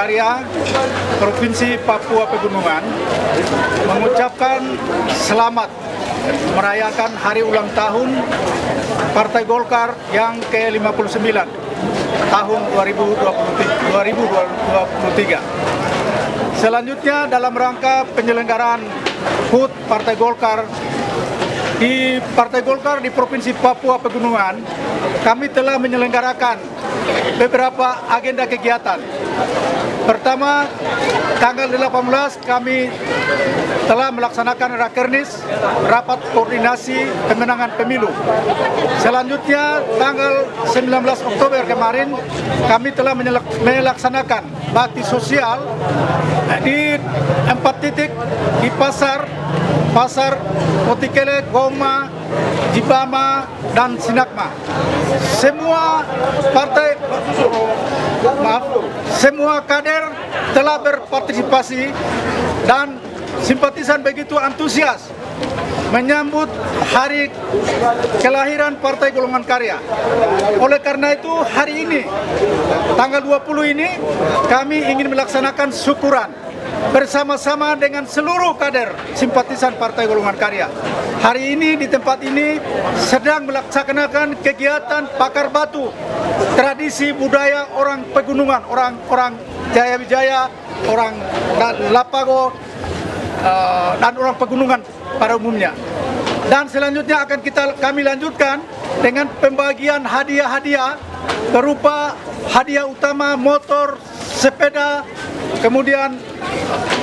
Karya Provinsi Papua Pegunungan mengucapkan selamat merayakan hari ulang tahun Partai Golkar yang ke-59 tahun 2023. Selanjutnya dalam rangka penyelenggaraan HUT Partai Golkar di Provinsi Papua Pegunungan, kami telah menyelenggarakan beberapa agenda kegiatan. Pertama, tanggal 18 kami telah melaksanakan Rakernis, Rapat Koordinasi Pemenangan Pemilu. Selanjutnya, tanggal 19 Oktober kemarin, kami telah melaksanakan bakti sosial di 4 titik di Pasar Kotikele, Goma, Jibama, dan Sinakma. Semua kader telah berpartisipasi dan simpatisan begitu antusias menyambut hari kelahiran Partai Golongan Karya. Oleh karena itu, hari ini, tanggal 20 ini, kami ingin melaksanakan syukuran bersama-sama dengan seluruh kader simpatisan Partai Golongan Karya. Hari ini di tempat ini sedang melaksanakan kegiatan bakar batu, tradisi budaya orang pegunungan, orang Jaya Wijaya, orang Lapago, dan orang pegunungan pada umumnya. Dan selanjutnya akan kami lanjutkan dengan pembagian hadiah-hadiah berupa hadiah utama motor, sepeda, kemudian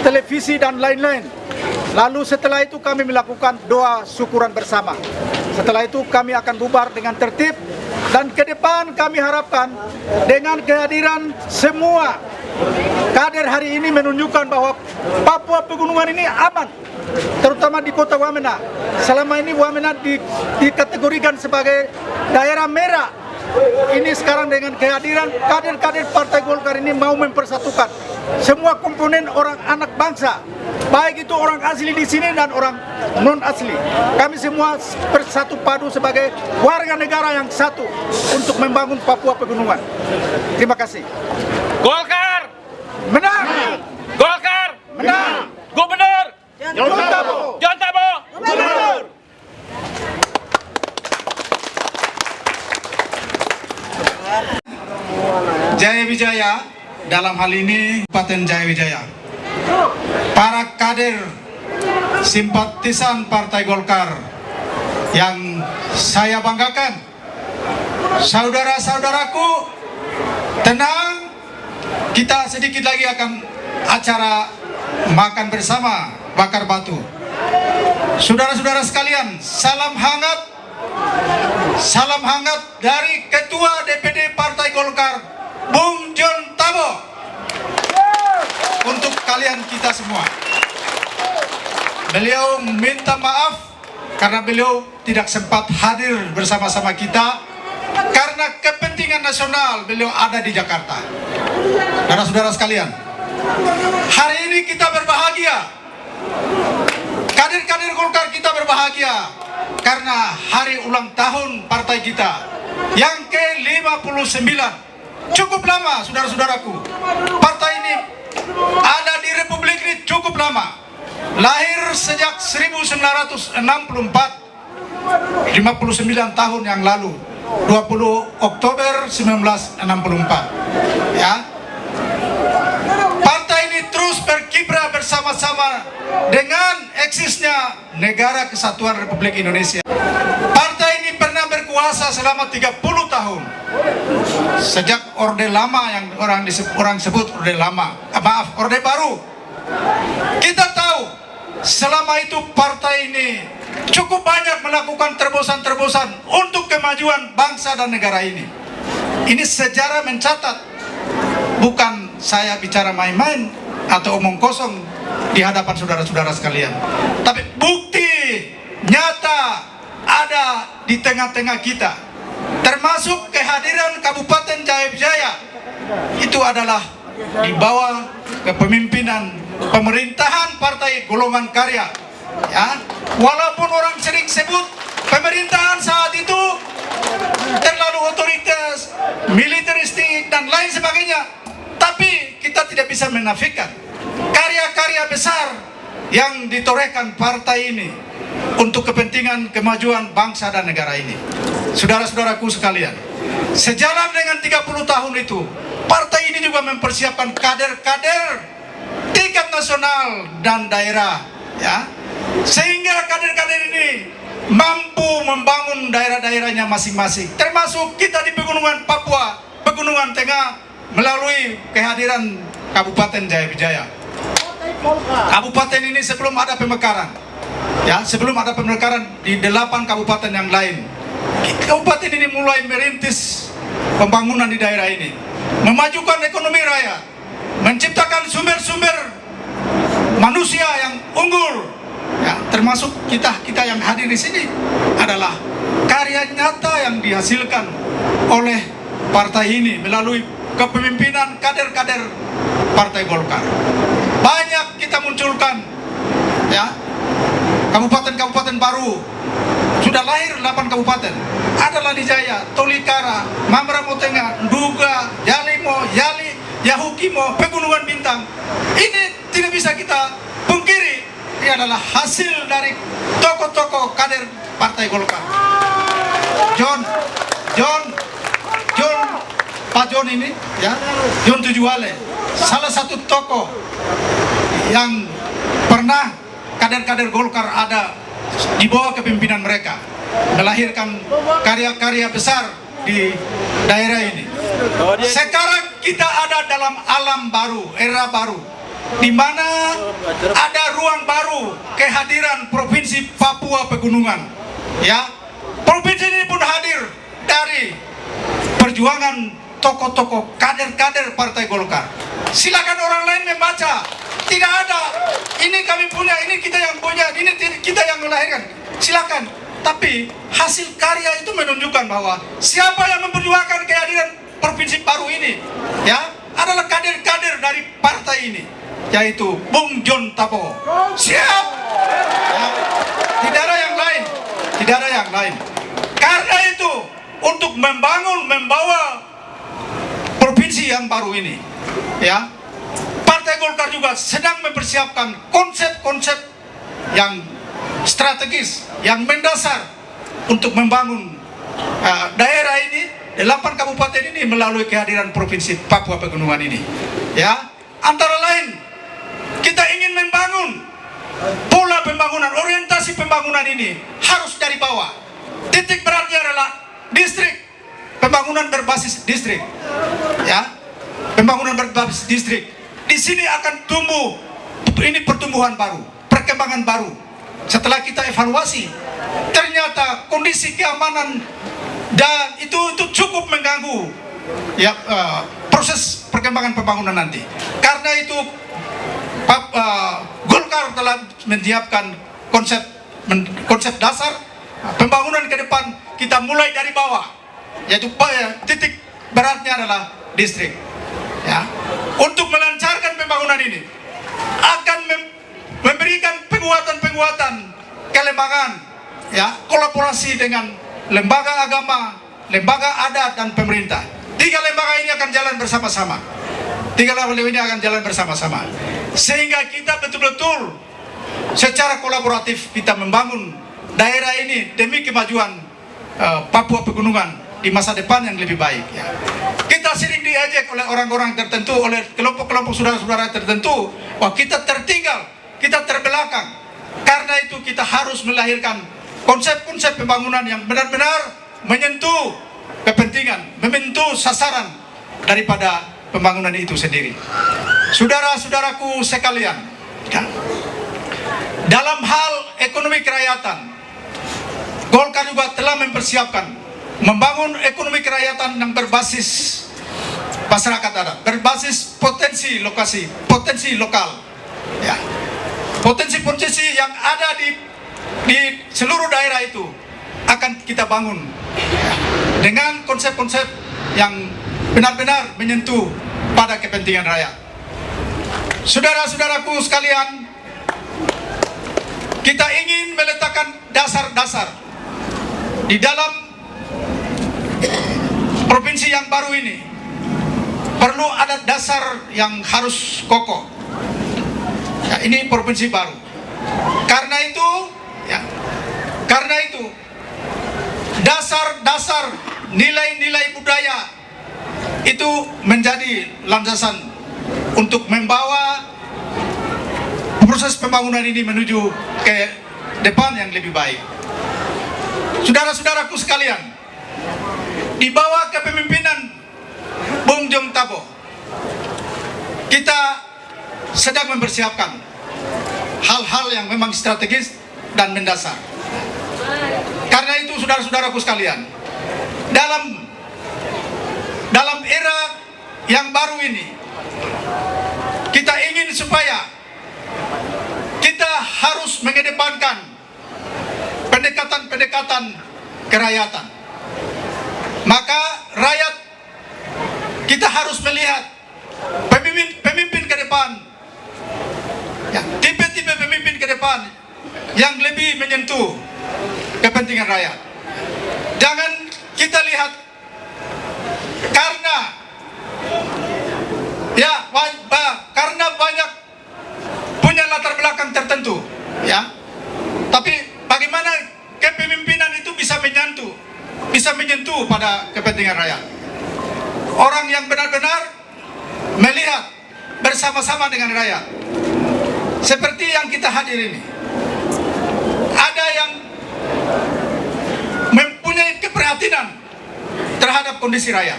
televisi dan lain-lain. Lalu setelah itu kami melakukan doa syukuran bersama. Setelah itu kami akan bubar dengan tertib, dan ke depan kami harapkan dengan kehadiran semua kader hari ini menunjukkan bahwa Papua Pegunungan ini aman, terutama di kota Wamena. Selama ini Wamena dikategorikan sebagai daerah merah. Ini sekarang dengan kehadiran kader-kader Partai Golkar ini mau mempersatukan semua komponen orang anak bangsa, baik itu orang asli di sini dan orang non asli. Kami semua bersatu padu sebagai warga negara yang satu untuk membangun Papua Pegunungan. Terima kasih. Golkar menang. Golkar Menang. Gubernur John Tabo. Gubernur. Jaya Wijaya, dalam hal ini Kabupaten Jaya Wijaya, para kader simpatisan Partai Golkar yang saya banggakan, saudara-saudaraku, tenang, kita sedikit lagi akan acara makan bersama bakar batu. Saudara-saudara sekalian, salam hangat dari Ketua DPD Partai Golkar, Bung John Tabo, untuk kalian kita semua. Beliau minta maaf karena beliau tidak sempat hadir bersama-sama kita karena kepentingan nasional beliau ada di Jakarta. Saudara-saudara sekalian, hari ini kita berbahagia, kader-kader Golkar kita berbahagia karena hari ulang tahun partai kita yang ke-59. Cukup lama, saudara-saudaraku. Partai ini ada di Republik ini cukup lama. Lahir sejak 1964, 59 tahun yang lalu, 20 Oktober 1964. Ya. Partai ini terus berkiprah bersama-sama dengan eksisnya Negara Kesatuan Republik Indonesia. Partai ini pernah berkuasa selama 30 tahun. Sejak Orde Lama yang orang sebut Orde Lama, Orde Baru. Kita tahu selama itu partai ini cukup banyak melakukan terobosan-terobosan untuk kemajuan bangsa dan negara ini. Ini sejarah mencatat, bukan saya bicara main-main atau omong kosong di hadapan saudara-saudara sekalian, tapi bukti nyata ada di tengah-tengah kita, termasuk kehadiran Kabupaten Jaya Wijaya. Itu adalah di bawah kepemimpinan pemerintahan Partai Golongan Karya. Ya, walaupun orang sering sebut pemerintahan saat itu terlalu otoritas, militeristik dan lain sebagainya, tapi kita tidak bisa menafikan karya-karya besar yang ditorehkan partai ini untuk kepentingan kemajuan bangsa dan negara ini. Saudara-saudaraku sekalian, sejalan dengan 30 tahun itu, partai ini juga mempersiapkan kader-kader tingkat nasional dan daerah, ya, sehingga kader-kader ini mampu membangun daerah-daerahnya masing-masing, termasuk kita di Pegunungan Papua, Pegunungan Tengah, melalui kehadiran Kabupaten Jayapijaya. Kabupaten ini sebelum ada pemekaran, ya, sebelum ada pemekaran di 8 kabupaten yang lain, kabupaten ini mulai merintis pembangunan di daerah ini, memajukan ekonomi rakyat, menciptakan sumber-sumber manusia yang unggul, ya, termasuk kita yang hadir di sini adalah karya nyata yang dihasilkan oleh partai ini melalui kepemimpinan kader-kader Partai Golkar. Banyak kita munculkan, ya, kabupaten-kabupaten baru. Sudah lahir 8 kabupaten. Ada Lanijaya, Tolikara, Mamramo Tengah, Nduga, Yalimo, Yali, Yahukimo, Pegunungan Bintang. Ini tidak bisa kita pungkiri. Ini adalah hasil dari tokoh-tokoh kader Partai Golkar. Pak John ini, ya, John Tujuale, salah satu tokoh yang pernah kader-kader Golkar ada di bawah kepemimpinan mereka, melahirkan karya-karya besar di daerah ini. Sekarang kita ada dalam alam baru, era baru, di mana ada ruang baru kehadiran Provinsi Papua Pegunungan. Ya, provinsi ini pun hadir dari perjuangan tokoh-tokoh kader-kader Partai Golkar. Silakan orang lain membaca. Tidak ada, ini kami punya, ini kita yang punya, ini kita yang melahirkan. Silakan. Tapi hasil karya itu menunjukkan bahwa siapa yang memperjuangkan kehadiran provinsi baru ini, ya, adalah kader-kader dari partai ini, yaitu Bung John Tabo. Siap. Ya. Tidak ada yang lain. Tidak ada yang lain. Karena itu, untuk membawa provinsi yang baru ini, ya, Partai Golkar juga sedang mempersiapkan konsep-konsep yang strategis, yang mendasar untuk membangun daerah ini, 8 kabupaten ini melalui kehadiran Provinsi Papua Pegunungan ini. Ya, antara lain kita ingin membangun pola pembangunan, orientasi pembangunan ini harus dari bawah. Titik beratnya adalah distrik, pembangunan berbasis distrik, ya, pembangunan berbasis distrik. Di sini akan tumbuh, ini pertumbuhan baru, perkembangan baru. Setelah kita evaluasi, ternyata kondisi keamanan dan itu cukup mengganggu, ya, proses perkembangan pembangunan nanti. Karena itu Golkar telah menyiapkan konsep dasar pembangunan ke depan. Kita mulai dari bawah, yaitu titik beratnya adalah distrik. Ya, untuk melancarkan pembangunan ini akan memberikan penguatan kelembagaan, ya, kolaborasi dengan lembaga agama, lembaga adat dan pemerintah. 3 lembaga ini akan jalan bersama-sama. 3 lembaga ini akan jalan bersama-sama, sehingga kita betul-betul secara kolaboratif kita membangun daerah ini demi kemajuan Papua Pegunungan di masa depan yang lebih baik. Ya. Kita sering diejek oleh orang-orang tertentu, oleh kelompok-kelompok saudara-saudara tertentu, wah, kita tertinggal, kita terbelakang. Karena itu kita harus melahirkan konsep-konsep pembangunan yang benar-benar menyentuh kepentingan, menyentuh sasaran daripada pembangunan itu sendiri. Saudara-saudaraku sekalian, ya, dalam hal ekonomi kerakyatan, Golkar juga telah mempersiapkan membangun ekonomi kerakyatan yang berbasis masyarakat adat, berbasis potensi lokal, ya, potensi-potensi yang ada di seluruh daerah itu akan kita bangun, ya, dengan konsep-konsep yang benar-benar menyentuh pada kepentingan rakyat. Saudara-saudaraku sekalian, kita ingin meletakkan dasar-dasar di dalam provinsi yang baru ini. perlu ada dasar yang harus kokoh. Ya, ini provinsi baru. Karena itu dasar-dasar nilai-nilai budaya itu menjadi landasan untuk membawa proses pembangunan ini menuju ke depan yang lebih baik. Saudara-saudaraku sekalian, di bawah kepemimpinan Bung Jong Tabo, kita sedang mempersiapkan hal-hal yang memang strategis dan mendasar. Karena itu saudara-saudaraku sekalian, dalam era yang baru ini, kita ingin supaya kita harus mengedepankan pendekatan-pendekatan kerakyatan. Maka rakyat, kita harus melihat pemimpin ke depan, ya, tipe-tipe pemimpin ke depan yang lebih menyentuh kepentingan rakyat. Jangan kita lihat karena banyak punya latar belakang tertentu, ya. Tapi bagaimana kepemimpinan itu bisa menyentuh pada kepentingan rakyat. Orang yang benar-benar melihat bersama-sama dengan rakyat. Seperti yang kita hadir ini. Ada yang mempunyai keprihatinan terhadap kondisi rakyat.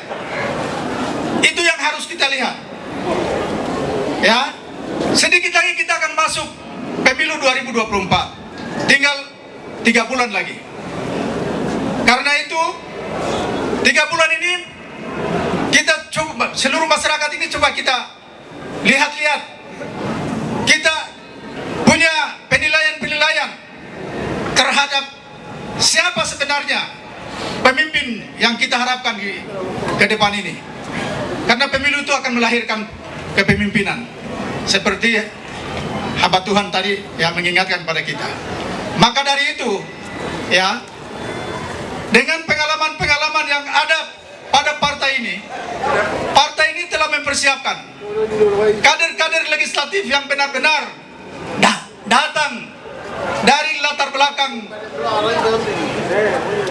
Itu yang harus kita lihat. Ya, sedikit lagi kita akan masuk pemilu 2024. Tinggal 3 bulan lagi. Karena itu 3 bulan ini kita coba, seluruh masyarakat ini coba kita lihat-lihat. Kita punya penilaian-penilaian terhadap siapa sebenarnya pemimpin yang kita harapkan ke depan ini. Karena pemilu itu akan melahirkan kepemimpinan. Seperti hamba Tuhan tadi yang mengingatkan pada kita. Maka dari itu, ya, dengan pengalaman-pengalaman yang ada pada partai ini telah mempersiapkan kader-kader legislatif yang benar-benar datang dari latar belakang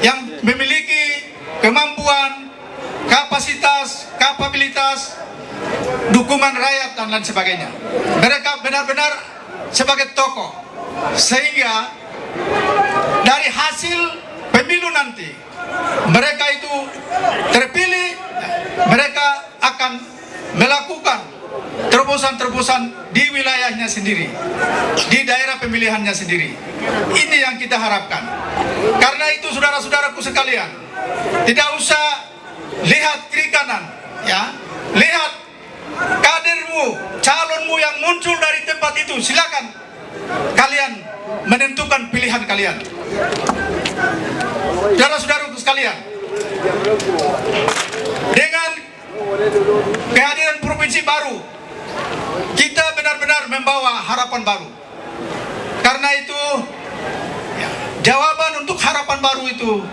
yang memiliki kemampuan, kapabilitas, dukungan rakyat dan lain sebagainya. Mereka benar-benar sebagai tokoh, sehingga dari hasil pemilu nanti mereka itu terpilih, mereka akan melakukan terobosan-terobosan di wilayahnya sendiri, di daerah pemilihannya sendiri. Ini yang kita harapkan. Karena itu saudara-saudaraku sekalian, tidak usah lihat kiri kanan, ya, lihat kadermu, calonmu yang muncul dari tempat itu. Silakan kalian menentukan pilihan kalian. Saudara-saudaraku sekalian, dengan kehadiran provinsi baru, kita benar-benar membawa harapan baru. Karena itu, ya, jawaban untuk harapan baru itu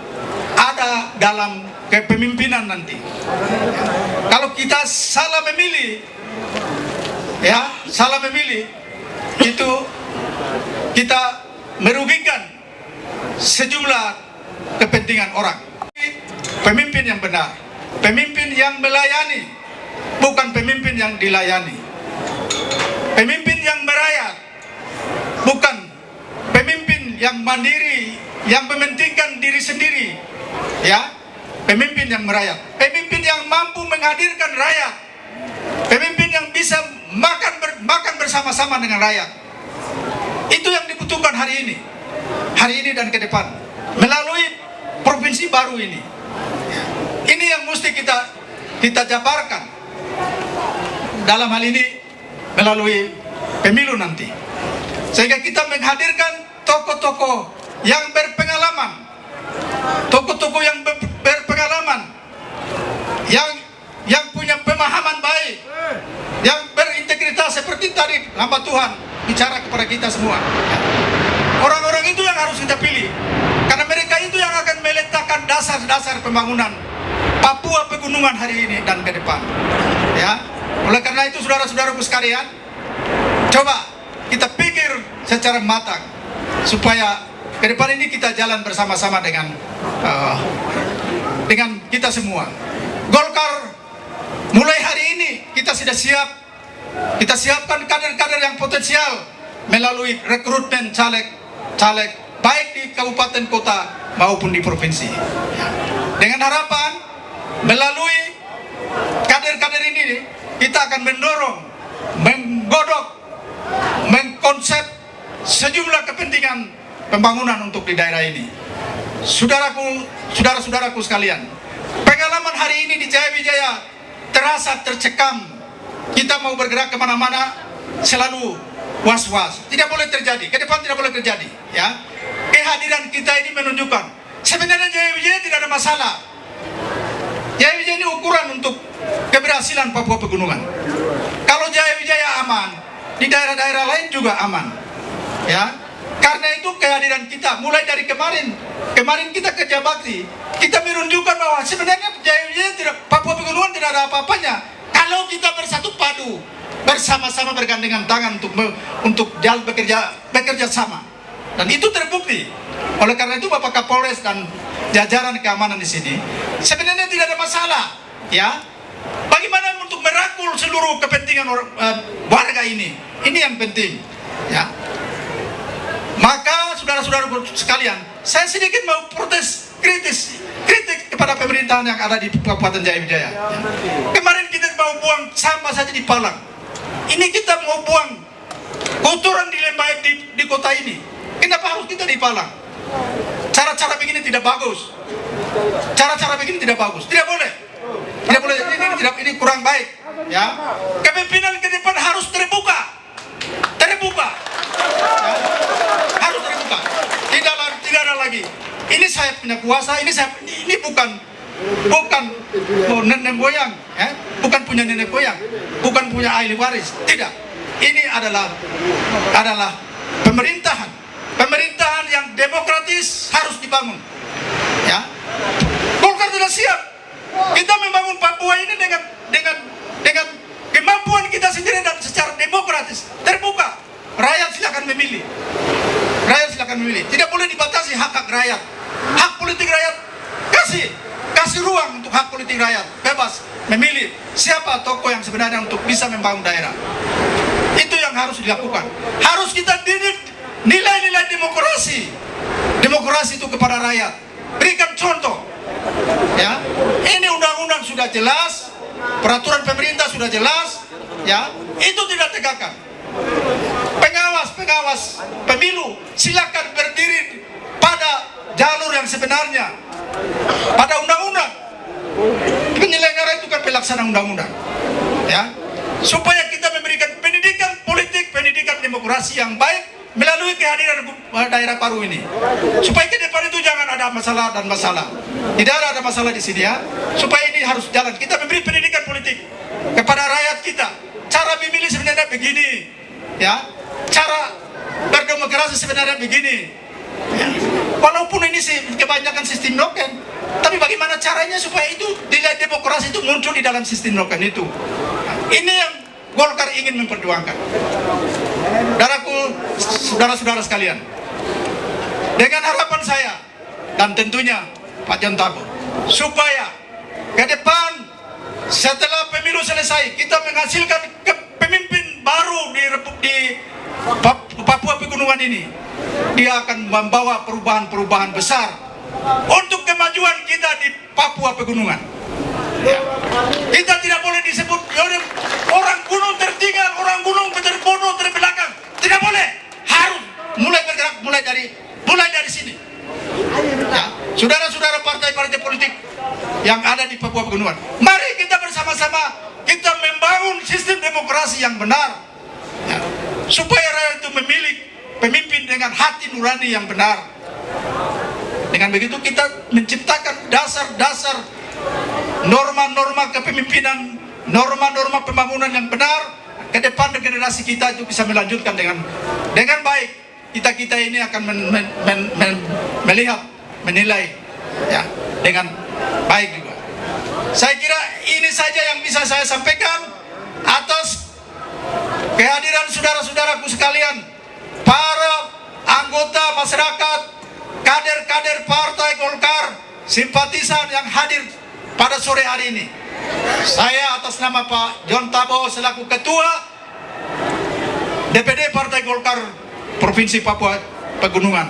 ada dalam kepemimpinan nanti. Kalau kita salah memilih, itu kita merugikan sejumlah kepentingan orang. Pemimpin yang benar, pemimpin yang melayani, bukan pemimpin yang dilayani. Pemimpin yang merayat, bukan pemimpin yang mandiri, yang mementingkan diri sendiri. Ya, pemimpin yang merayat, pemimpin yang mampu menghadirkan rakyat, pemimpin yang bisa makan bersama-sama dengan rakyat. Itu yang dibutuhkan hari ini dan ke depan, melalui provinsi baru ini. Ini yang mesti kita jabarkan dalam hal ini melalui pemilu nanti, sehingga kita menghadirkan tokoh-tokoh yang berpengalaman, yang punya pemahaman baik, yang berintegritas, seperti tadi hamba Tuhan bicara kepada kita semua. Orang-orang itu yang harus kita pilih, karena mereka itu yang akan meletakkan dasar-dasar pembangunan Papua Pegunungan hari ini dan ke depan. Ya, oleh karena itu saudara-saudaraku sekalian, coba kita pikir secara matang supaya ke depan ini kita jalan bersama-sama dengan kita semua. Golkar mulai hari ini kita sudah siap. Kita siapkan kader-kader yang potensial melalui rekrutmen caleg baik di kabupaten kota maupun di provinsi. Dengan harapan melalui kader-kader ini kita akan mendorong, menggodok, mengkonsep sejumlah kepentingan pembangunan untuk di daerah ini. Saudara-saudaraku sekalian, pengalaman hari ini di Jayawijaya terasa tercekam. Kita mau bergerak kemana-mana selalu was-was. Tidak boleh terjadi, ke depan tidak boleh terjadi. Ya, kehadiran kita ini menunjukkan sebenarnya Jayawijaya tidak ada masalah. Jayawijaya ini ukuran untuk keberhasilan Papua Pegunungan. Kalau Jayawijaya aman, di daerah-daerah lain juga aman. Ya, karena itu kehadiran kita mulai dari kemarin kita kerja bakti, kita menunjukkan bahwa sebenarnya Jayawijaya Papua Pegunungan tidak ada apa-apanya kalau kita bersatu padu, bersama-sama bergandengan tangan untuk jalan bekerja sama. Dan itu terbukti. Oleh karena itu Bapak Kapolres dan jajaran keamanan di sini sebenarnya tidak ada masalah. Ya, bagaimana untuk merangkul seluruh kepentingan warga ini yang penting. Ya, maka saudara-saudara sekalian, saya sedikit mau protes kritik kepada pemerintahan yang ada di Kabupaten Jayawijaya. Kemarin kita mau buang sampah saja di Palang. Ini kita mau buang kotoran di lembah di kota ini. Kenapa harus kita di Palang? Cara-cara begini tidak bagus. Cara-cara begini tidak bagus. Tidak boleh. Tidak boleh. Ini kurang baik. Ya. Kepemimpinan ke depan harus terbuka. Terbuka. Ya. Harus terbuka. Tidak ada lagi. Ini saya punya kuasa. Ini bukan nenek moyang, ya? Bukan punya nenek moyang, bukan punya ahli waris. Tidak. Ini adalah pemerintahan yang demokratis harus dibangun. Ya, Golkar tidak siap. Kita membangun Papua ini dengan kemampuan kita sendiri dan secara demokratis, terbuka. Rakyat silakan memilih. Tidak boleh dibatasi hak rakyat. Hak politik rakyat kasih ruang untuk hak politik rakyat, bebas memilih siapa tokoh yang sebenarnya untuk bisa membangun daerah. Itu yang harus dilakukan. Harus kita didik nilai-nilai demokrasi itu kepada rakyat. Berikan contoh. Ya, ini undang-undang sudah jelas, peraturan pemerintah sudah jelas. Ya, itu tidak tegakkan. Pengawas pemilu silakan berdiri pada jalur yang sebenarnya, pada undang-undang. Penyelenggara itu kan pelaksana undang-undang. Ya, supaya kita memberikan pendidikan politik, pendidikan demokrasi yang baik melalui kehadiran daerah baru ini. Supaya ke depan itu jangan ada masalah. Tidak ada masalah di sini, ya. Supaya ini harus jalan. Kita memberi pendidikan politik kepada rakyat kita. Cara memilih sebenarnya begini, ya. Cara berdemokrasi sebenarnya begini. Ya. Walaupun ini kebanyakan sistem noken, tapi bagaimana caranya supaya itu nilai demokrasi itu muncul di dalam sistem noken itu. Ini yang Golkar ingin memperjuangkan. Saudara-saudara sekalian, dengan harapan saya dan tentunya Pak John Tagor, supaya ke depan setelah pemilu selesai kita menghasilkan pemimpin baru di Papua Pegunungan ini. Dia akan membawa perubahan-perubahan besar untuk kemajuan kita di Papua Pegunungan. Ya. Kita tidak boleh disebut orang gunung tertinggal, orang gunung terbodoh, terbelakang. Tidak boleh. Harus mulai bergerak, mulai dari sini. Ya. Saudara-saudara partai-partai politik yang ada di Papua Pegunungan, mari kita bersama-sama kita membangun sistem demokrasi yang benar. Ya. Supaya rakyat itu memilih pemimpin dengan hati nurani yang benar. Dengan begitu kita menciptakan dasar-dasar norma-norma kepemimpinan, norma-norma pembangunan yang benar. Ke depan generasi kita itu bisa melanjutkan dengan baik. Kita ini akan melihat, menilai, ya, dengan baik juga. Saya kira ini saja yang bisa saya sampaikan atas kehadiran saudara-saudaraku sekalian, para anggota masyarakat, kader-kader Partai Golkar, simpatisan yang hadir pada sore hari ini. Saya atas nama Pak John Tabo selaku Ketua DPD Partai Golkar Provinsi Papua Pegunungan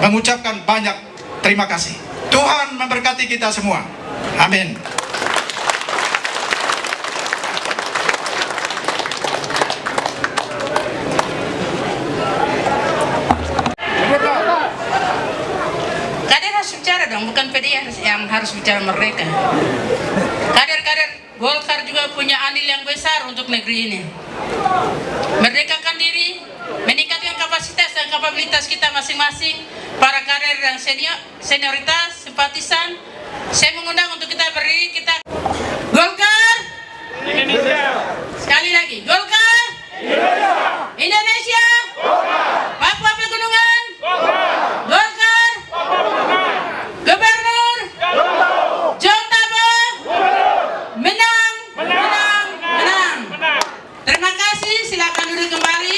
mengucapkan banyak terima kasih. Tuhan memberkati kita semua. Amin. Kader harus bicara dong, bukan PDI yang harus bicara mereka. Kader-kader Golkar juga punya andil yang besar untuk negeri ini. Merdekakan diri, meningkatkan kapasitas dan kapabilitas kita masing-masing, para kader yang senioritas, simpatisan. Saya mengundang untuk kita berdiri, kita Golkar Indonesia. sekali lagi, Golkar Indonesia, Papua Pegunungan, Golkar, Gubernur John Tabo, menang, menang, menang. Terima kasih, silakan duduk kembali.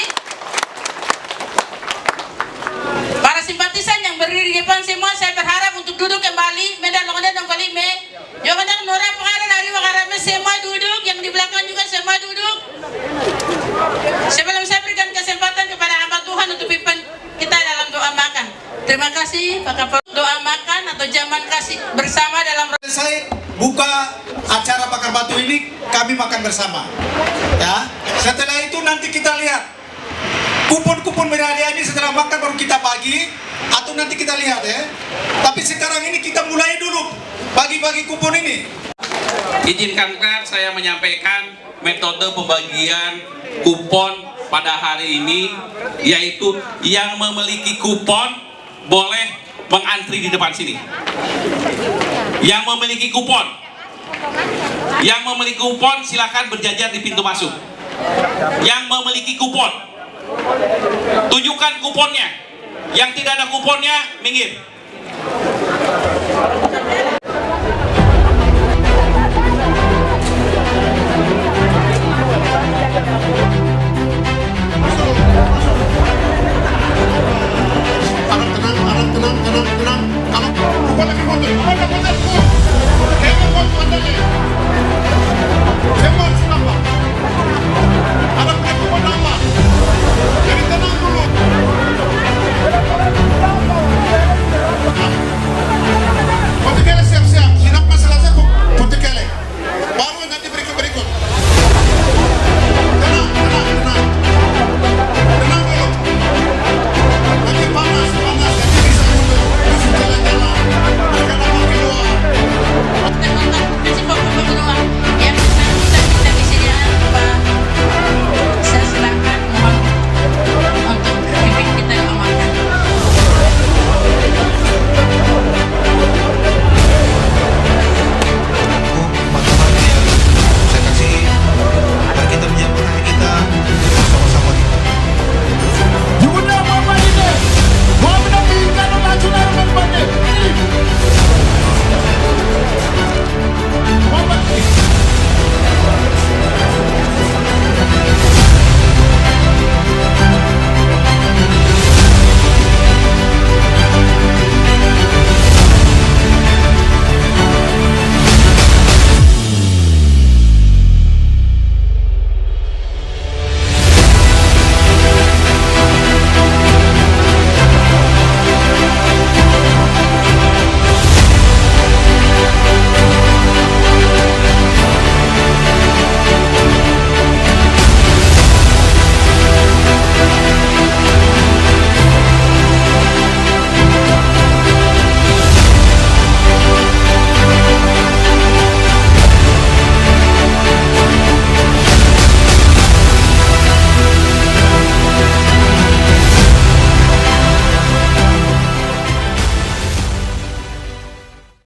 Para simpatisan yang berdiri di depan semua, saya berharap untuk duduk kembali. Medan lokal dong kali me. Jangan nora pengaruh dari makarame semua duduk, yang di belakang juga semua duduk. Sebelum saya berikan kesempatan kepada hamba Tuhan untuk pimpin kita dalam doa makan. Terima kasih Pak Kapolri. Doa makan atau jaman kasih bersama dalam. Saya buka acara bakar batu ini, kami makan bersama. Ya, setelah itu nanti kita lihat kupon-kupon berhadiah ini setelah makan baru kita bagi, atau nanti kita lihat ya. Tapi sekarang ini kita mulai dulu bagi-bagi kupon ini. Izinkan saya menyampaikan metode pembagian kupon pada hari ini, yaitu yang memiliki kupon boleh mengantri di depan sini. Yang memiliki kupon silakan berjajar di pintu masuk. Yang memiliki kupon, tunjukkan kuponnya. Yang tidak ada kuponnya, minggir.